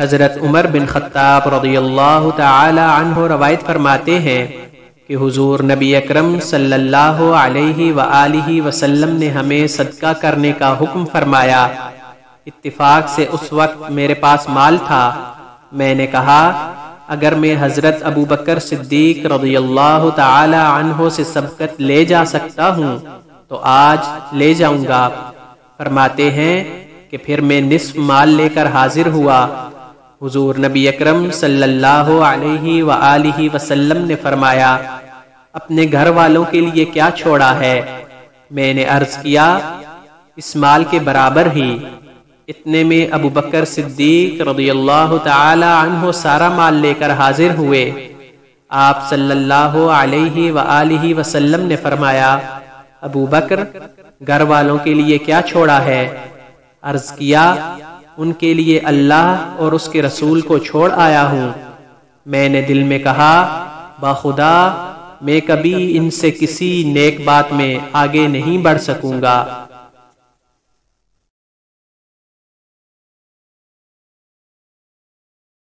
حضرت عمر بن خطاب رضی اللہ تعالی عنہ روایت فرماتے ہیں کہ حضور نبی اکرم صلی اللہ علیہ وآلہ وسلم نے ہمیں صدقہ کرنے کا حکم فرمایا۔ اتفاق سے اس وقت میرے پاس مال تھا۔ میں نے کہا اگر میں حضرت ابو بکر صدیق رضی اللہ تعالی عنہ سے سبقت لے جا سکتا ہوں تو آج لے جاؤں گا۔ فرماتے ہیں کہ پھر میں نصف مال لے کر حاضر ہوا۔ حضور نبی اکرم صلی اللہ علیہ وآلہ وسلم نے فرمایا اپنے گھر والوں کے لیے کیا چھوڑا ہے؟ میں نے عرض کیا اس مال کے برابر ہی۔ اتنے میں ابو بکر صدیق رضی اللہ تعالی عنہ سارا مال لے کر حاضر ہوئے۔ آپ صلی اللہ علیہ وآلہ وسلم نے فرمایا ابو بکر گھر والوں کے لیے کیا چھوڑا ہے؟ عرض کیا ان کے لیے اللہ اور اس کے رسول کو چھوڑ آیا ہوں۔ میں نے دل میں کہا باخدا میں کبھی ان سے کسی نیک بات میں آگے نہیں بڑھ سکوں گا۔